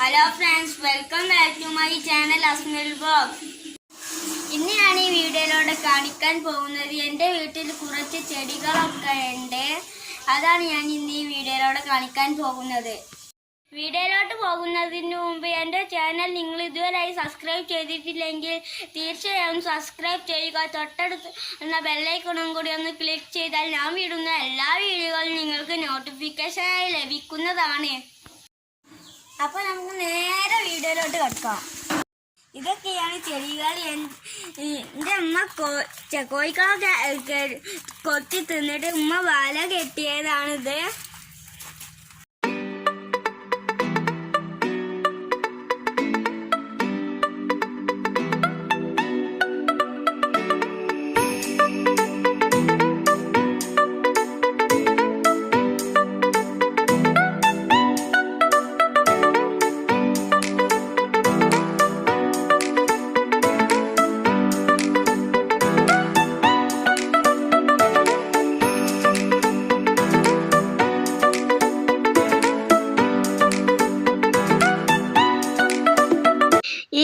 Hello friends, welcome back to my channel അസ്മിൽ vlog. ഇന്ന് ഞാൻ ഈ വീഡിയോയിലൂടെ കാണിക്കാൻ പോകുന്നത് എൻ്റെ വീട്ടിൽ കുറച്ച് ചെടികളൊക്കെ ഉണ്ട്. അതാണ് ഞാൻ ഇന്ന് ഈ വീഡിയോയിലൂടെ കാണിക്കാൻ പോകുന്നത്. വീഡിയോയിലോട്ട് പോകുന്നതിന് മുമ്പ് എൻ്റെ ചാനൽ നിങ്ങൾ ഇതുവരെയായി സബ്സ്ക്രൈബ് ചെയ്തിട്ടില്ലെങ്കിൽ തീർച്ചയായും സബ്സ്ക്രൈബ് ചെയ്യുക. തൊട്ടടുത്ത ബെല്ലൈക്കണും കൂടി ഒന്ന് ക്ലിക്ക് ചെയ്താൽ ഞാൻ വിടുന്ന എല്ലാ വീഡിയോകളും നിങ്ങൾക്ക് നോട്ടിഫിക്കേഷനായി ലഭിക്കുന്നതാണ്. അപ്പോൾ നമുക്ക് നേരെ വീഡിയോയിലോട്ട് കിടക്കാം. ഇതൊക്കെയാണ് ചെടികൾ. എൻ്റെ ഉമ്മ കോഴികളൊക്കെ കൊത്തി തിന്നിട്ട് ഉമ്മ വല കെട്ടിയതാണിത്.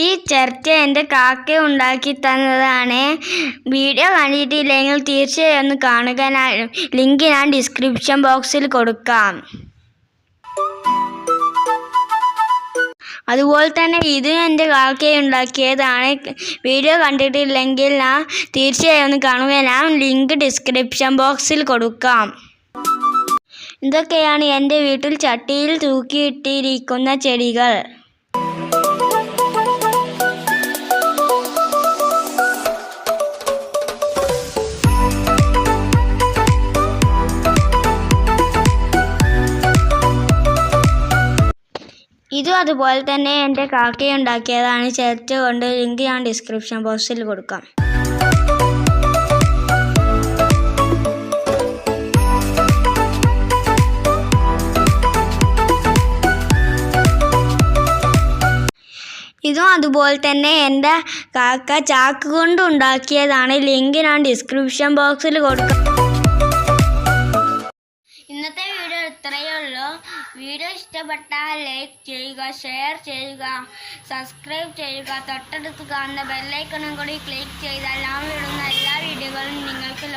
ഈ ചർച്ച എൻ്റെ കാക്ക ഉണ്ടാക്കി തന്നതാണ്. വീഡിയോ കണ്ടിട്ടില്ലെങ്കിൽ തീർച്ചയായും ഒന്ന് കാണുക. ലിങ്ക് ഞാൻ ഡിസ്ക്രിപ്ഷൻ ബോക്സിൽ കൊടുക്കാം. അതുപോലെ തന്നെ ഇതും എൻ്റെ കാക്ക ഉണ്ടാക്കിയതാണ്. വീഡിയോ കണ്ടിട്ടില്ലെങ്കിൽ തീർച്ചയായും ഒന്ന് കാണുക. ഞാൻ ലിങ്ക് ഡിസ്ക്രിപ്ഷൻ ബോക്സിൽ കൊടുക്കാം. ഇതൊക്കെയാണ് എൻ്റെ വീട്ടിൽ ചട്ടിയിൽ തൂക്കിയിട്ടിരിക്കുന്ന ചെടികൾ. ഇതും അതുപോലെ തന്നെ എൻ്റെ കാക്ക ഉണ്ടാക്കിയതാണ്. ചേർത്ത് കൊണ്ട് ലിങ്ക് ഞാൻ ഡിസ്ക്രിപ്ഷൻ ബോക്സിൽ കൊടുക്കാം. ഇതും അതുപോലെ തന്നെ എൻ്റെ കാക്ക ചാക്ക് കൊണ്ട് ഉണ്ടാക്കിയതാണ്. ലിങ്ക് ഞാൻ ഡിസ്ക്രിപ്ഷൻ ബോക്സിൽ കൊടുക്കാം. ഇന്നത്തെ വീഡിയോ ഇത്രയേ ഉള്ളൂ. വീഡിയോ ഇഷ്ടപ്പെട്ടാൽ ലൈക്ക് ചെയ്യുക, ഷെയർ ചെയ്യുക, സബ്സ്ക്രൈബ് ചെയ്യുക. തൊട്ടടുത്ത് കാണുന്ന ബെല്ലൈക്കണും കൂടി ക്ലിക്ക് ചെയ്താൽ ഞാൻ വിടുന്ന എല്ലാ വീഡിയോകളും നിങ്ങൾക്ക്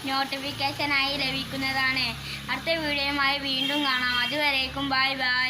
നോട്ടിഫിക്കേഷനായി ലഭിക്കുന്നതാണ്. അടുത്ത വീഡിയോയുമായി വീണ്ടും കാണാം. അതുവരേക്കും ബൈ ബൈ.